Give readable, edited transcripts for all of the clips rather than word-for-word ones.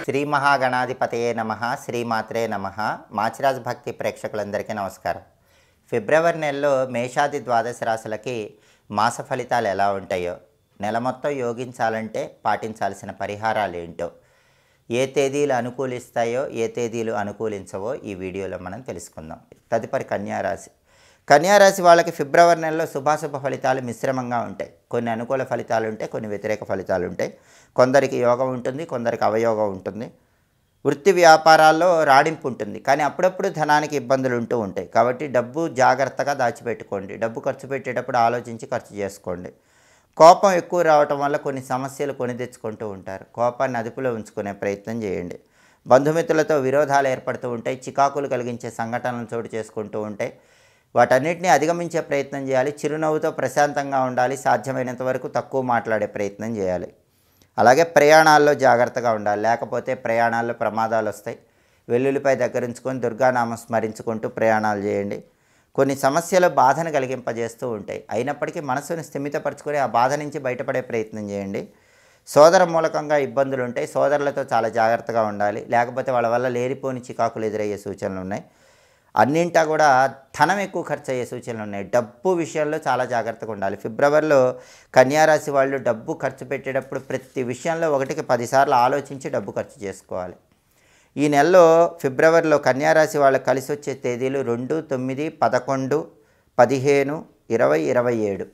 శ్రీ మహాగణాధిపతయే నమః శ్రీమాత్రే నమః మాచిరాజ్ భక్తి ప్రేక్షకులందరికీ నమస్కారం. ఫిబ్రవరి నెలలో మేషాది ద్వాదశ రాశులకి మాస ఫలితాలు ఎలా ఉంటాయో, నెల మొత్తం యోగించాలంటే పాటించాల్సిన పరిహారాలు ఏంటో, ఏ తేదీలు అనుకూలిస్తాయో ఏ తేదీలు అనుకూలించవో ఈ వీడియోలో మనం తెలుసుకుందాం. తదుపరి కన్యారాశి. కన్యారాశి వాళ్ళకి ఫిబ్రవరి నెలలో శుభాశుభ ఫలితాలు మిశ్రమంగా ఉంటాయి. కొన్ని అనుకూల ఫలితాలు ఉంటాయి, కొన్ని వ్యతిరేక ఫలితాలు ఉంటాయి. కొందరికి యోగం ఉంటుంది, కొందరికి అవయోగం ఉంటుంది. వృత్తి వ్యాపారాల్లో రాడింపు ఉంటుంది, కానీ అప్పుడప్పుడు ధనానికి ఇబ్బందులు ఉంటూ ఉంటాయి. కాబట్టి డబ్బు జాగ్రత్తగా దాచిపెట్టుకోండి. డబ్బు ఖర్చు పెట్టేటప్పుడు ఆలోచించి ఖర్చు చేసుకోండి. కోపం ఎక్కువ రావటం వల్ల కొన్ని సమస్యలు కొని తెచ్చుకుంటూ ఉంటారు. కోపాన్ని అదుపులో ఉంచుకునే ప్రయత్నం చేయండి. బంధుమిత్రులతో విరోధాలు ఏర్పడుతూ ఉంటాయి. చికాకులు కలిగించే సంఘటనలు చోటు చేసుకుంటూ ఉంటాయి. వాటన్నిటిని అధిగమించే ప్రయత్నం చేయాలి. చిరునవ్వుతో ప్రశాంతంగా ఉండాలి. సాధ్యమైనంత వరకు తక్కువ మాట్లాడే ప్రయత్నం చేయాలి. అలాగే ప్రయాణాల్లో జాగ్రత్తగా ఉండాలి, లేకపోతే ప్రయాణాల్లో ప్రమాదాలు వస్తాయి. వెల్లుల్లిపై దగ్గరించుకొని దుర్గానామం స్మరించుకుంటూ ప్రయాణాలు చేయండి. కొన్ని సమస్యలు బాధను కలిగింపజేస్తూ ఉంటాయి. అయినప్పటికీ మనసును స్థిమితపరచుకొని ఆ బాధ నుంచి బయటపడే ప్రయత్నం చేయండి. సోదర మూలకంగా ఇబ్బందులు ఉంటాయి. సోదరులతో చాలా జాగ్రత్తగా ఉండాలి, లేకపోతే వాళ్ళ వల్ల లేనిపోని చికాకులు ఎదురయ్యే సూచనలు ఉన్నాయి. అన్నింటా కూడా ధనం ఎక్కువ ఖర్చు అయ్యే సూచనలు ఉన్నాయి. డబ్బు విషయంలో చాలా జాగ్రత్తగా ఉండాలి. ఫిబ్రవరిలో కన్యారాశి వాళ్ళు డబ్బు ఖర్చు పెట్టేటప్పుడు ప్రతి విషయంలో 1కి 10 సార్లు ఆలోచించి డబ్బు ఖర్చు చేసుకోవాలి. ఈ నెలలో ఫిబ్రవరిలో కన్యారాశి వాళ్ళకి కలిసి వచ్చే తేదీలు 2, 9, 11, 15, 20, 27.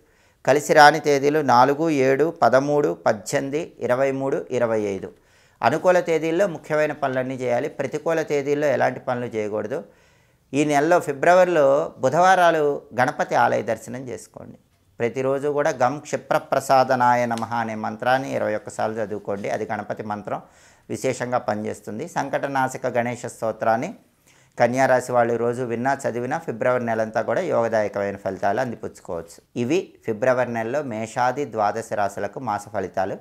కలిసి రాని తేదీలు 4, 7, 13, 18, 23, 25. అనుకూల తేదీల్లో ముఖ్యమైన పనులన్నీ చేయాలి. ప్రతికూల తేదీల్లో ఎలాంటి పనులు చేయకూడదు. ఈ నెలలో ఫిబ్రవరిలో బుధవారాలు గణపతి ఆలయ దర్శనం చేసుకోండి. ప్రతిరోజు కూడా గం క్షిప్రప్రసాదనాయ నమః అనే మంత్రాన్ని 21 సార్లు చదువుకోండి. అది గణపతి మంత్రం, విశేషంగా పనిచేస్తుంది. సంకటనాశక గణేష స్తోత్రాన్ని కన్యారాశి వాళ్ళు రోజు విన్నా చదివినా ఫిబ్రవరి నెలంతా కూడా యోగదాయకమైన ఫలితాలు అందిపుచ్చుకోవచ్చు. ఇవి ఫిబ్రవరి నెలలో మేషాది ద్వాదశ రాశులకు మాస ఫలితాలు.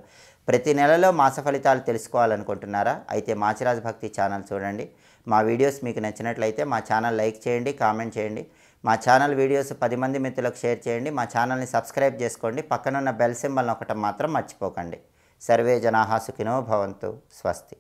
ప్రతి నెలలో మాస ఫలితాలు తెలుసుకోవాలనుకుంటున్నారా? అయితే మాచిరాజ్ భక్తి ఛానల్ చూడండి. మా వీడియోస్ మీకు నచ్చినట్లయితే మా ఛానల్ లైక్ చేయండి, కామెంట్ చేయండి. మా ఛానల్ వీడియోస్ 10 మంది మిత్రులకు షేర్ చేయండి. మా ఛానల్ని సబ్స్క్రైబ్ చేసుకోండి. పక్కనున్న బెల్ సింబల్ నొక్కటం మాత్రం మర్చిపోకండి. సర్వే జనాః సుఖినో భవంతు. స్వస్తి.